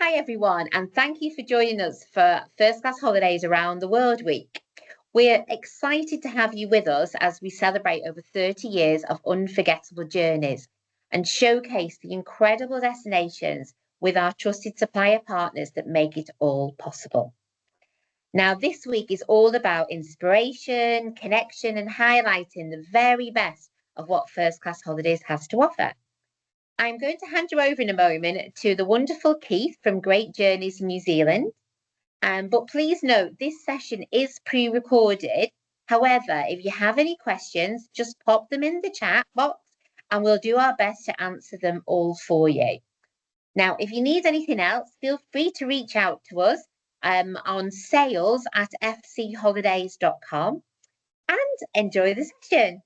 Hi everyone, and thank you for joining us for First Class Holidays Around the World Week. We're excited to have you with us as we celebrate over 30 years of unforgettable journeys and showcase the incredible destinations with our trusted supplier partners that make it all possible. Now, this week is all about inspiration, connection, and highlighting the very best of what First Class Holidays has to offer. I'm going to hand you over in a moment to the wonderful Keith from Great Journeys New Zealand. But please note, this session is pre-recorded. However, if you have any questions, just pop them in the chat box and we'll do our best to answer them all for you. Now, if you need anything else, feel free to reach out to us on sales@fcholidays.com and enjoy the session.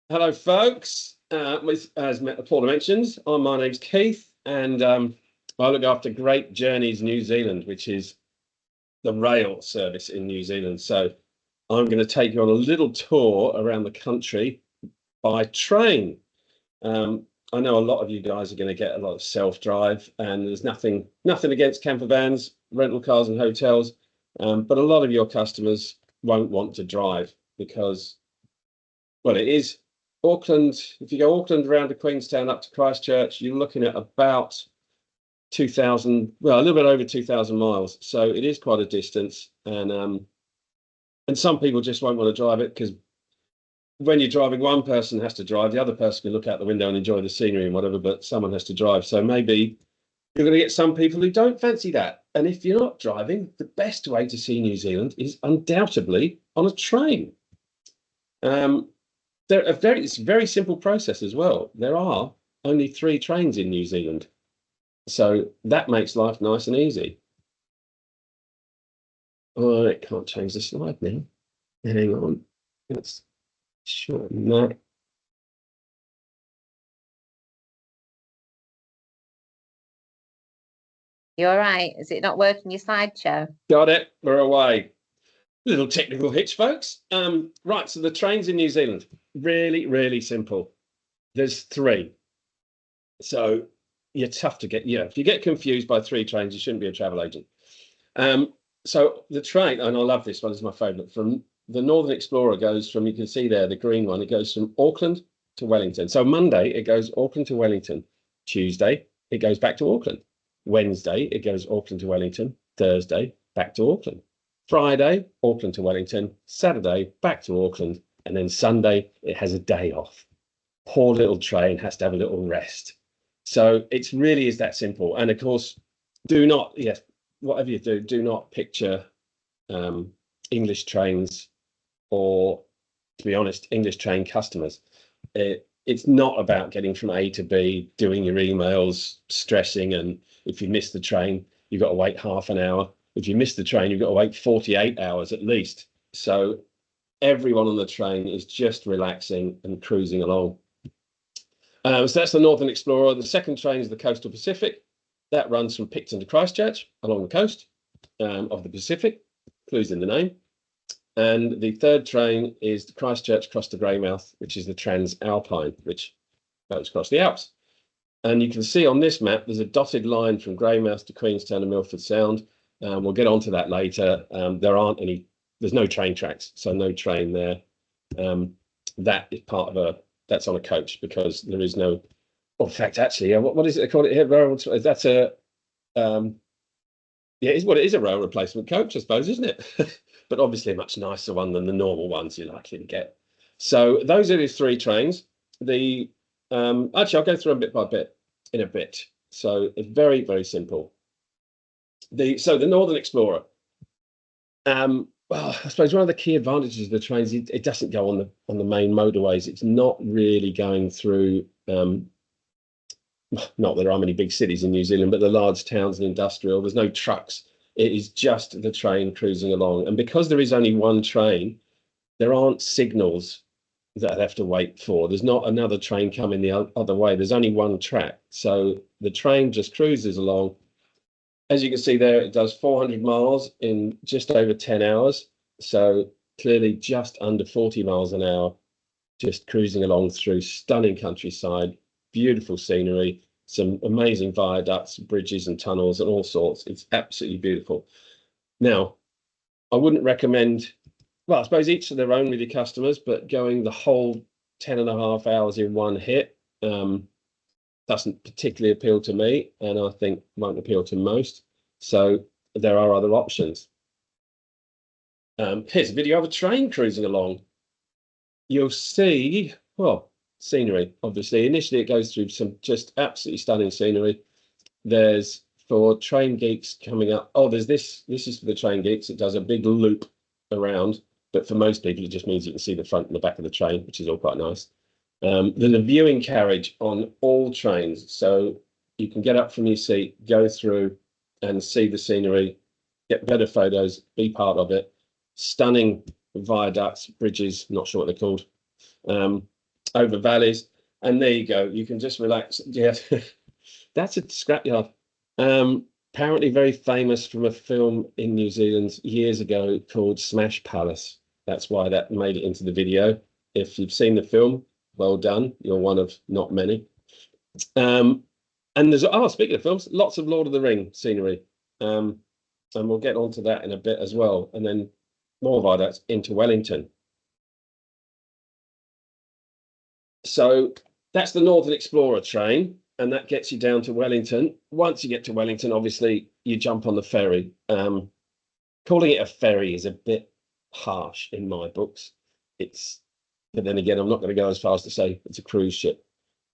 Hello, folks. As Paula mentioned, my name's Keith, and I look after Great Journeys New Zealand, which is the rail service in New Zealand. So I'm going to take you on a little tour around the country by train. I know a lot of you guys are going to get a lot of self-drive, and there's nothing against camper vans, rental cars and hotels, but a lot of your customers won't want to drive because, well, it is Auckland. If you go Auckland around to Queenstown up to Christchurch, you're looking at about 2,000, well, a little bit over 2,000 miles. So it is quite a distance, and some people just won't want to drive it because when you're driving, one person has to drive, the other person can look out the window and enjoy the scenery and whatever, but someone has to drive. So maybe you're going to get some people who don't fancy that. And if you're not driving, the best way to see New Zealand is undoubtedly on a train. It's a very simple process as well. There are only 3 trains in New Zealand, so that makes life nice and easy. Oh, I can't change the slide now. Hang on, let's shorten that. You all right? Is it not working your slideshow? Got it. We're away. Little technical hitch, folks. Right, so the trains in New Zealand, really, really simple. There's 3. So you're tough to get. Yeah, if you get confused by 3 trains, you shouldn't be a travel agent. So the train, and I love this one, is my favourite. From the Northern Explorer goes from, you can see there, the green one, it goes from Auckland to Wellington. So Monday, it goes Auckland to Wellington. Tuesday, it goes back to Auckland. Wednesday, it goes Auckland to Wellington. Thursday, back to Auckland. Friday, Auckland to Wellington. Saturday, back to Auckland. And then Sunday, it has a day off. Poor little train has to have a little rest. So it really is that simple. And of course, do not, yes, whatever you do, do not picture English trains or, to be honest, English train customers. It's not about getting from A to B, doing your emails, stressing, and if you miss the train, you've got to wait half an hour. If you miss the train, you've got to wait 48 hours at least. So everyone on the train is just relaxing and cruising along. So that's the Northern Explorer. The second train is the Coastal Pacific. That runs from Picton to Christchurch along the coast of the Pacific, clues in the name. And the third train is the Christchurch cross to Greymouth, which is the Transalpine, which goes across the Alps. And you can see on this map, there's a dotted line from Greymouth to Queenstown and Milford Sound. We'll get onto that later. There's no train tracks, so no train there. That is part of that's on a coach because there is no, well, in fact, actually, what is it they call it here? That's a, yeah, it is a rail replacement coach, I suppose, isn't it? But obviously a much nicer one than the normal ones you're likely to get. So those are the 3 trains. Actually, I'll go through them bit by bit in a bit. So it's very, very simple. So the Northern Explorer. Well, I suppose one of the key advantages of the trains, it doesn't go on the main motorways. It's not really going through, not that there are many big cities in New Zealand, but the large towns and industrial. There's no trucks. It is just the train cruising along. And because there is only one train, there aren't signals that I have to wait for. There's not another train coming the other way. There's only one track. So the train just cruises along. As you can see there, it does 400 miles in just over 10 hours. So clearly just under 40 miles an hour, just cruising along through stunning countryside, beautiful scenery. some amazing viaducts, bridges and tunnels and all sorts. It's absolutely beautiful. Now, I wouldn't recommend, well, I suppose each to their own with your customers, but going the whole 10.5 hours in one hit doesn't particularly appeal to me, and I think won't appeal to most. So there are other options. Here's a video of a train cruising along. You'll see, well, scenery, obviously. Initially, it goes through some just absolutely stunning scenery. There's, for train geeks coming up, oh, there's this is for the train geeks. It does a big loop around, but for most people, it just means you can see the front and the back of the train, which is all quite nice. There's a viewing carriage on all trains, so you can get up from your seat, go through and see the scenery, get better photos, be part of it. Stunning viaducts, bridges, not sure what they're called, over valleys, and there you go. You can just relax. Yeah, that's a scrapyard. Apparently very famous from a film in New Zealand years ago called Smash Palace. That's why that made it into the video. If you've seen the film, well done. You're one of not many. And there's, oh, speaking of films, lots of Lord of the Rings scenery. And we'll get onto that in a bit as well. And then more viaducts into Wellington. So that's the Northern Explorer train, and that gets you down to Wellington. Once you get to Wellington, obviously, you jump on the ferry. Calling it a ferry is a bit harsh in my books. But then again, I'm not going to go as far as to say it's a cruise ship.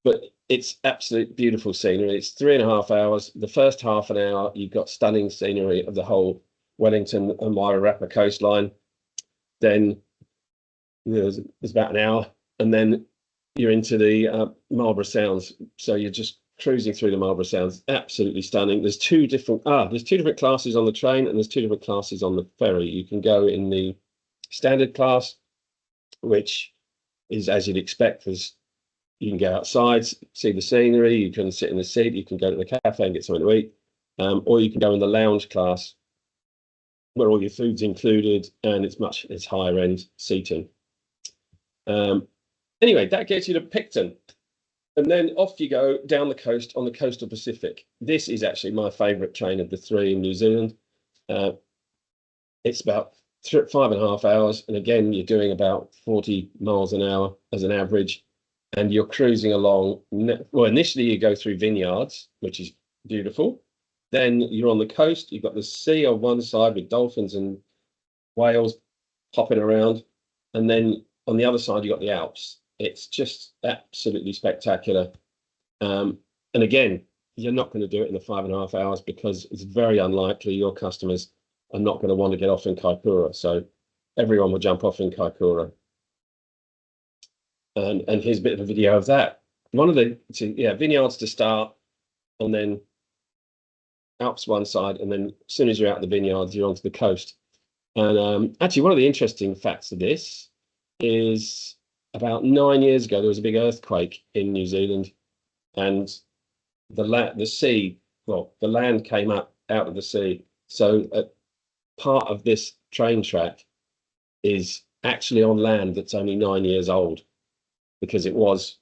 But it's absolute beautiful scenery. It's 3.5 hours. The first half an hour, you've got stunning scenery of the whole Wellington and Wairarapa coastline. Then there's about an hour, and then you're into the Marlborough Sounds. So you're just cruising through the Marlborough Sounds. Absolutely stunning. There's two different classes on the train, and there's two different classes on the ferry. You can go in the standard class, which is as you'd expect. You can go outside, see the scenery, you can sit in the seat, you can go to the cafe and get something to eat, or you can go in the lounge class, where all your food's included, and it's higher end seating. Anyway, that gets you to Picton, and then off you go down the coast on the coastal Pacific. This is actually my favourite train of the three in New Zealand. It's about 5.5 hours, and again, you're doing about 40 miles an hour as an average, and you're cruising along. Well, initially you go through vineyards, which is beautiful. Then you're on the coast. You've got the sea on one side with dolphins and whales hopping around, and then on the other side you've got the Alps. It's just absolutely spectacular. And again, you're not going to do it in the 5.5 hours because it's very unlikely your customers are not going to want to get off in Kaikoura. So everyone will jump off in Kaikoura. And here's a bit of a video of that. One of the vineyards to start, and then Alps one side, and then as soon as you're out of the vineyards, you're onto the coast. And actually, one of the interesting facts of this is about 9 years ago, there was a big earthquake in New Zealand, and the land came up out of the sea. So part of this train track is actually on land that's only 9 years old, because it was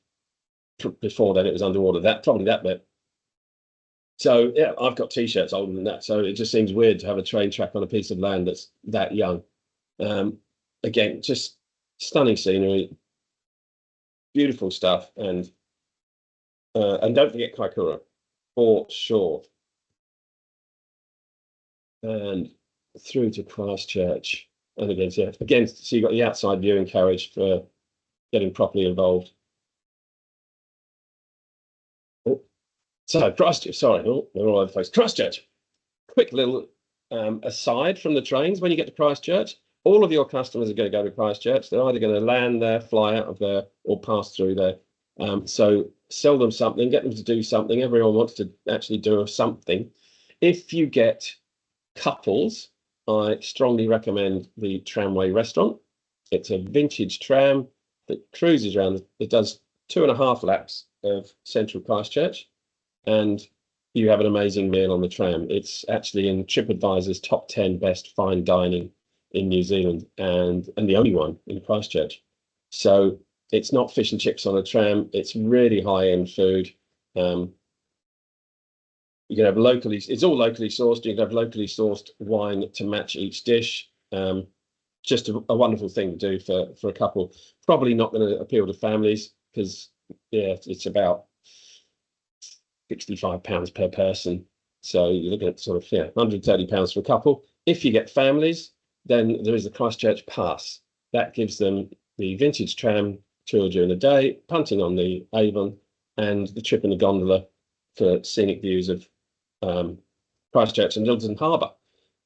before then it was underwater. Probably that bit. So yeah, I've got t-shirts older than that. So it just seems weird to have a train track on a piece of land that's that young. Again, just stunning scenery, beautiful stuff, and don't forget Kaikoura for sure. And through to Christchurch, and again, so you got the outside viewing carriage for getting properly involved. So Christchurch, sorry, we're all over the place. Christchurch, quick little aside from the trains. When you get to Christchurch, all of your customers are going to go to Christchurch. They're either going to land there, fly out of there, or pass through there. So sell them something, get them to do something. Everyone wants to actually do something. If you get couples, I strongly recommend the Tramway Restaurant. It's a vintage tram that cruises around. It does 2.5 laps of central Christchurch, and you have an amazing meal on the tram. It's actually in TripAdvisor's top 10 best fine dining in New Zealand, and the only one in Christchurch. So it's not fish and chips on a tram. It's really high-end food. You can have locally, it's all locally sourced. You can have locally sourced wine to match each dish. Just a wonderful thing to do for a couple. Probably not going to appeal to families because it's about £65 per person. So you're looking at sort of £130 for a couple. If you get families, then there is the Christchurch Pass. That gives them the vintage tram tour during the day, punting on the Avon, and the trip in the gondola for scenic views of Christchurch and Lyttelton Harbour.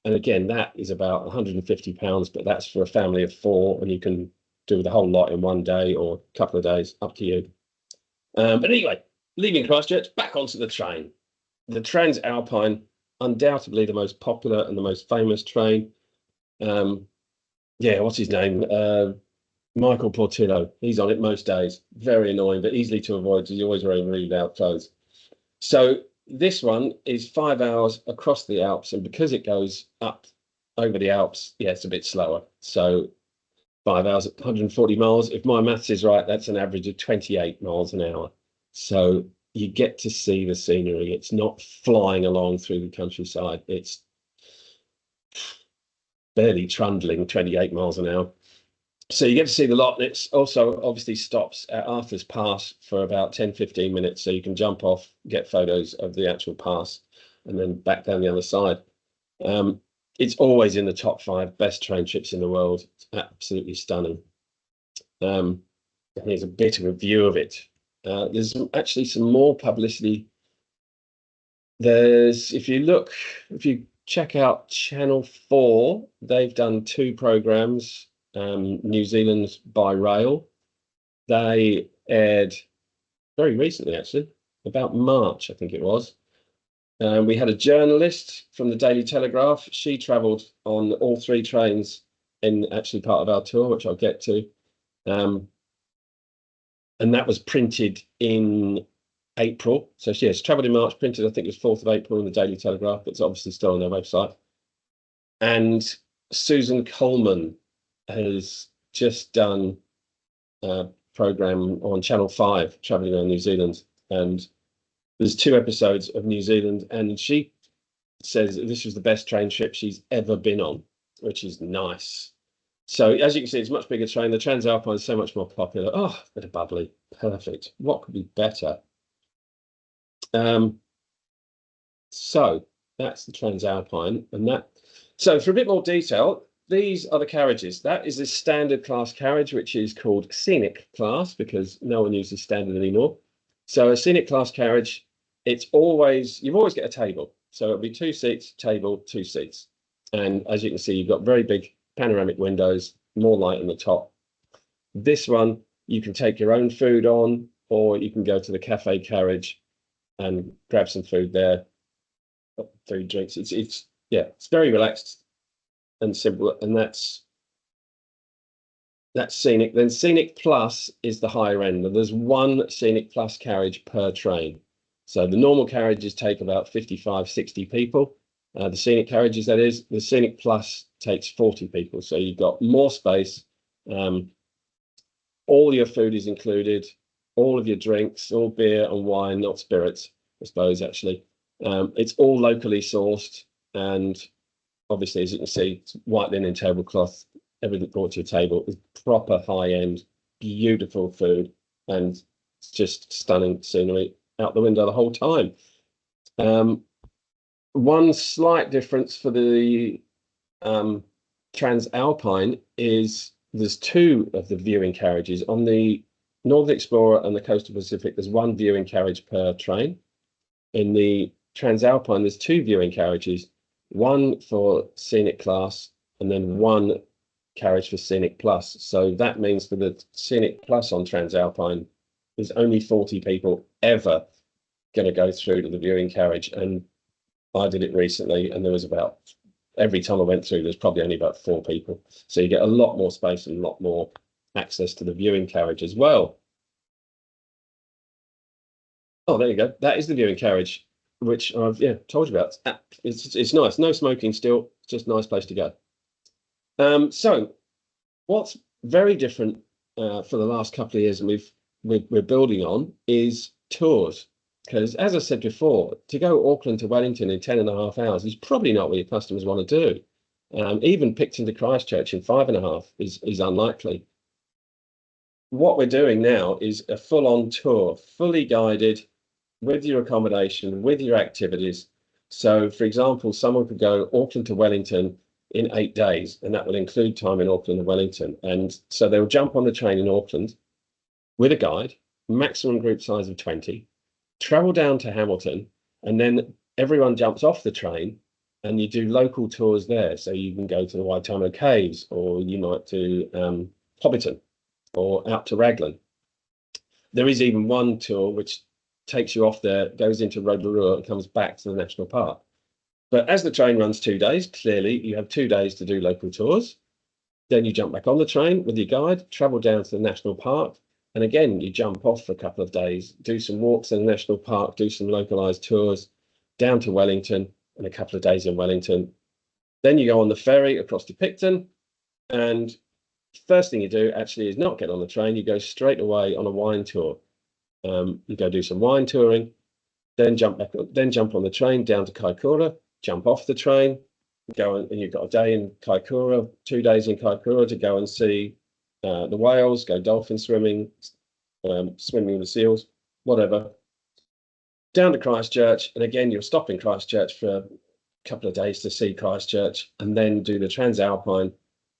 And again, that is about £150, but that's for a family of 4, and you can do the whole lot in one day or a couple of days, up to you. But anyway, leaving Christchurch, back onto the train. The Transalpine, undoubtedly the most popular and the most famous train. What's his name? Michael Portillo. He's on it most days. Very annoying, but easily to avoid because he's always wearing really loud clothes. So this one is 5 hours across the Alps, and because it goes up over the Alps, it's a bit slower. So 5 hours at 140 miles. If my maths is right, that's an average of 28 miles an hour. So you get to see the scenery. It's not flying along through the countryside. It's barely trundling 28 miles an hour. So you get to see the lot. And it's also obviously stops at Arthur's Pass for about 10-15 minutes. So you can jump off, get photos of the actual pass, and then back down the other side. It's always in the top 5 best train trips in the world. It's absolutely stunning. Here's a bit of a view of it. There's actually some more publicity. If you check out Channel 4, they've done 2 programs, New Zealand by rail. They aired very recently, actually, about March, I think it was. We had a journalist from the Daily Telegraph. She travelled on all 3 trains in actually part of our tour, which I'll get to. And that was printed in April. So yes, travelled in March, printed, I think it was 4th of April in the Daily Telegraph. It's obviously still on their website. And Susan Coleman has just done a programme on Channel 5, travelling around New Zealand. And there's 2 episodes of New Zealand, and she says this was the best train trip she's ever been on, which is nice. So as you can see, it's a much bigger train. The Transalpine is so much more popular. Oh, bit of bubbly. Perfect. What could be better? So that's the Transalpine. So for a bit more detail, these are the carriages. That is a standard class carriage, which is called scenic class because no one uses standard anymore. So a scenic class carriage, you've always get a table. So it'll be 2 seats, table, 2 seats. And as you can see, you've got very big panoramic windows, more light on the top. This one, you can take your own food on, or you can go to the cafe carriage and grab some food there, food, drinks. It's very relaxed and simple, and that's scenic. Then scenic plus is the higher end, and there's 1 scenic plus carriage per train. So the normal carriages take about 55-60 people. The scenic carriages, that is, the scenic plus takes 40 people. So you've got more space. All your food is included, all of your drinks, all beer and wine, not spirits, I suppose, actually. It's all locally sourced. And obviously, as you can see, it's white linen tablecloth, everything brought to your table is proper high-end, beautiful food, and it's just stunning scenery out the window the whole time. One slight difference for the Transalpine is there's 2 of the viewing carriages. On the Northern Explorer and the Coastal Pacific, there's 1 viewing carriage per train. In the Transalpine, there's 2 viewing carriages, 1 for scenic class and then 1 carriage for scenic plus. So that means for the scenic plus on Transalpine, there's only 40 people ever going to go through to the viewing carriage. And I did it recently, and there was every time I went through, there's probably only about 4 people. So you get a lot more space and a lot more access to the viewing carriage as well. Oh, there you go. That is the viewing carriage, which I've told you about. It's nice. No smoking still. It's just a nice place to go. So what's very different for the last couple of years, and we're building on, is tours. Because as I said before, to go Auckland to Wellington in 10.5 hours is probably not what your customers want to do. Even Picton to Christchurch in 5.5 is unlikely. What we're doing now is a full-on tour, fully guided, with your accommodation, with your activities. So, for example, someone could go Auckland to Wellington in 8 days, and that will include time in Auckland and Wellington. And so they'll jump on the train in Auckland with a guide, maximum group size of 20, travel down to Hamilton, and then everyone jumps off the train and you do local tours there. So you can go to the Waitomo Caves, or you might do Hobbiton, or out to Raglan. There is even one tour which takes you off there, goes into Rotorua and comes back to the national park. But as the train runs 2 days, clearly you have 2 days to do local tours. Then you jump back on the train with your guide, travel down to the national park, and again, you jump off for a couple of days, do some walks in the national park, do some localized tours down to Wellington, and a couple of days in Wellington. Then you go on the ferry across to Picton, and first thing you do actually is not get on the train. You go straight away on a wine tour. You go do some wine touring, then jump on the train down to Kaikoura, jump off the train, go and you've got a day in Kaikoura, 2 days in Kaikoura to go and see the whales, go dolphin swimming, swimming with the seals, whatever. Down to Christchurch, and again, you'll stop in Christchurch for a couple of days to see Christchurch, and then do the Transalpine.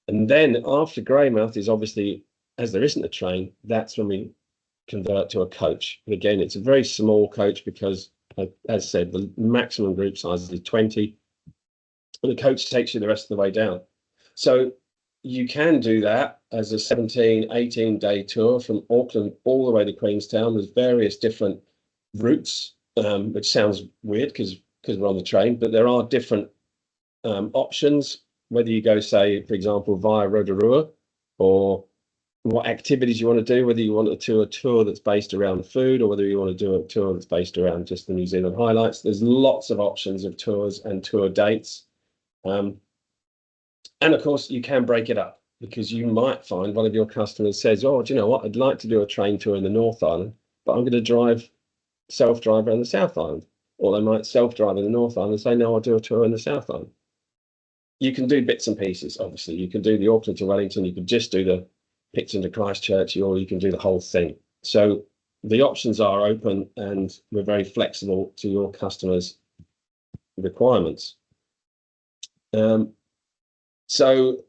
And then after Greymouth is obviously, as there isn't a train, that's when we convert to a coach. And again, it's a very small coach because, as I said, the maximum group size is 20, and the coach takes you the rest of the way down. So you can do that as a 17, 18-day tour from Auckland all the way to Queenstown. There's various different routes, which sounds weird because we're on the train, but there are different options, whether you go, say, for example, via Rotorua, or what activities you want to do, whether you want to do a tour that's based around food, or whether you want to do a tour that's based around just the New Zealand highlights. There's lots of options of tours and tour dates. And of course, you can break it up, because you might find one of your customers says, oh, do you know what? I'd like to do a train tour in the North Island, but I'm going to self-drive around the South Island. Or they might self-drive in the North Island and say, no, I'll do a tour in the South Island. You can do bits and pieces, obviously. You can do the Auckland to Wellington, you could just do the Picton to Christchurch, or you can do the whole thing. So the options are open, and we're very flexible to your customers' requirements. So,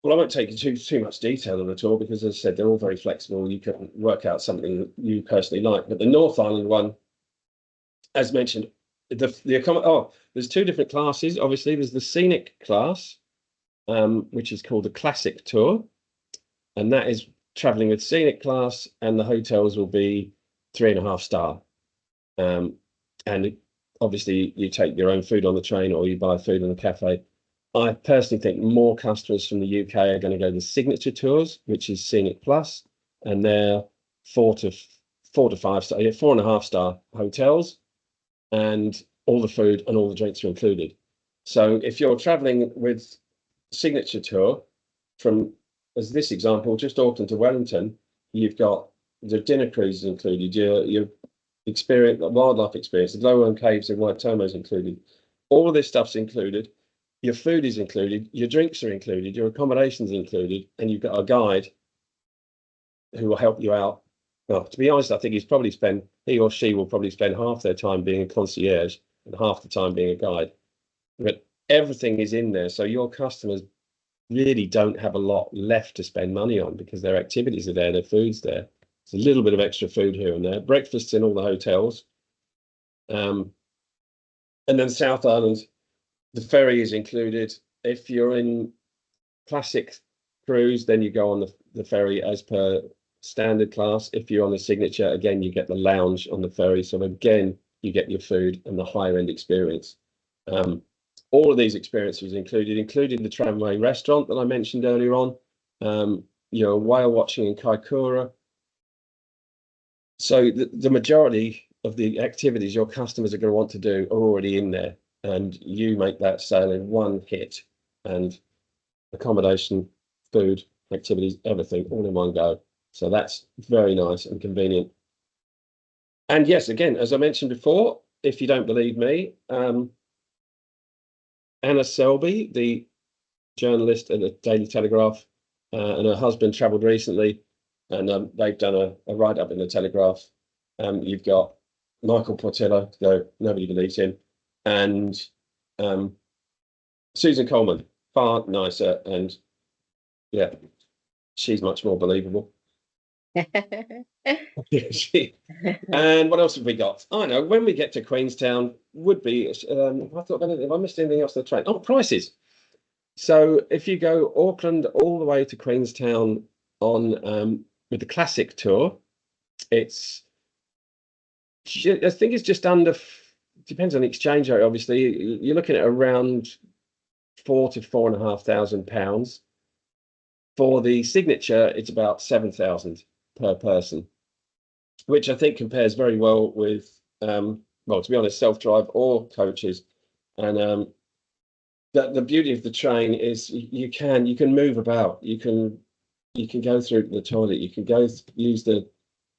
well, I won't take you too much detail on the tour, because, as I said, they're all very flexible. You can work out something that you personally like. But the North Island one, as mentioned, there's 2 different classes. Obviously, there's the scenic class, which is called the Classic Tour, and that is traveling with scenic class, and the hotels will be 3.5 star. And obviously, you take your own food on the train, or you buy food in the cafe. I personally think more customers from the UK are going to go the signature tours, which is Scenic Plus, and they're 4 to 5 star, 4.5 star hotels, and all the food and all the drinks are included. So if you're traveling with signature tour from, as this example, just Auckland to Wellington, you've got the dinner cruises included, your experience, wildlife experience, the glowworm caves in Waitomo is included. All of this stuff's included. Your food is included, your drinks are included, your accommodation's included, and you've got a guide who will help you out. Well, to be honest, I think he or she will probably spend half their time being a concierge and half the time being a guide. But everything is in there, so your customers really don't have a lot left to spend money on, because their activities are there, their food's there. There's a little bit of extra food here and there. Breakfasts in all the hotels. And then South Island, the ferry is included. If you're in Classic cruise, then you go on the ferry as per standard class. If you're on the signature, again, you get the lounge on the ferry. So again, you get your food and the higher end experience. All of these experiences including the tramway restaurant that I mentioned earlier on, whale watching in Kaikoura. So the majority of the activities your customers are going to want to do are already in there, and you make that sale in one hit, and accommodation, food, activities, everything all in one go. So that's very nice and convenient. And yes, again, as I mentioned before, if you don't believe me, Anna Selby, the journalist at the Daily Telegraph, and her husband travelled recently, and they've done a write-up in the Telegraph. You've got Michael Portillo, though nobody believes him, and Susan Coleman, far nicer, and yeah, she's much more believable. And what else have we got? I know when we get to Queenstown, would be. I thought, have I missed anything else on the train? Oh, prices. So if you go Auckland all the way to Queenstown on with the classic tour, it's I think it's just under. Depends on the exchange rate. Obviously, you're looking at around £4,000 to £4,500. For the signature, it's about 7,000 per person, which I think compares very well with, well, to be honest, self-drive or coaches. And the beauty of the train is you can move about. You can go through the toilet. You can go use the.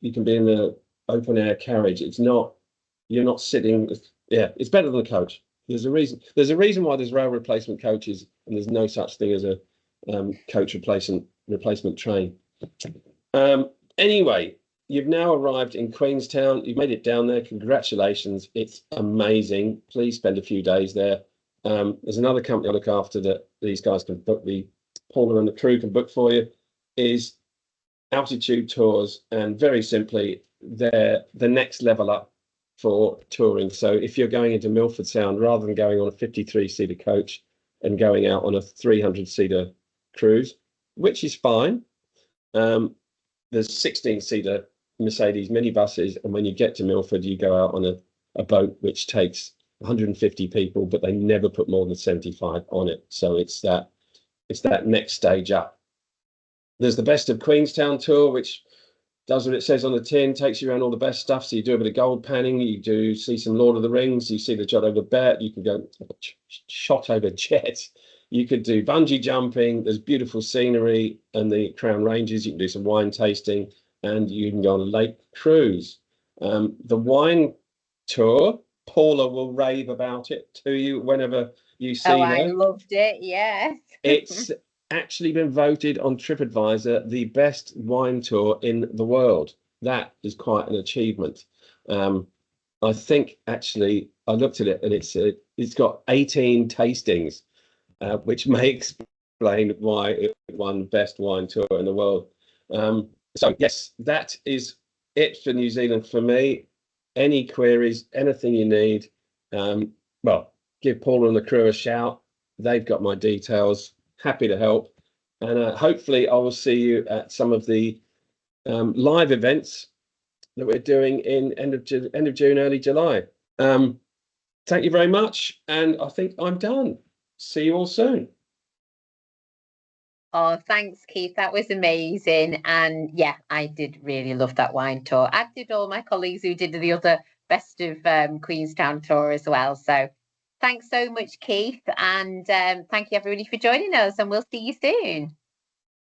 You can be in the open air carriage. It's not. You're not sitting. Yeah, it's better than a coach. There's a reason. There's a reason why there's rail replacement coaches, and there's no such thing as a coach replacement train. Anyway, you've now arrived in Queenstown. You've made it down there. Congratulations. It's amazing. Please spend a few days there. There's another company I look after that these guys can book, the Paula and the crew can book for you, is Altitude Tours. And very simply, they're the next level up for touring. So if you're going into Milford Sound, rather than going on a 53-seater coach and going out on a 300-seater cruise, which is fine, there's 16-seater Mercedes minibuses, and when you get to Milford, you go out on a boat which takes 150 people, but they never put more than 75 on it. So it's that next stage up. There's the Best of Queenstown tour, which does what it says on the tin, takes you around all the best stuff. So you do a bit of gold panning, you do see some Lord of the Rings, you see the Shot Over Bet, you can go Shot Over Jet. You could do bungee jumping. There's beautiful scenery and the Crown Ranges. You can do some wine tasting, and you can go on a lake cruise. The wine tour, Paula will rave about it to you whenever you see her. I loved it. Yeah. It's actually been voted on TripAdvisor the best wine tour in the world. That is quite an achievement. I think actually I looked at it, and it's got 18 tastings. Which may explain why it won best wine tour in the world. So yes, that is it for New Zealand for me. Any queries, anything you need, well, give Paula and the crew a shout. They've got my details. Happy to help. And hopefully I will see you at some of the live events that we're doing in end of June, early July. Thank you very much. And I think I'm done. See you all soon. Oh, thanks, Keith. That was amazing. And yeah, I did really love that wine tour. I did all my colleagues who did the other Best of Queenstown tour as well. So thanks so much, Keith. And thank you, everybody, for joining us. And we'll see you soon.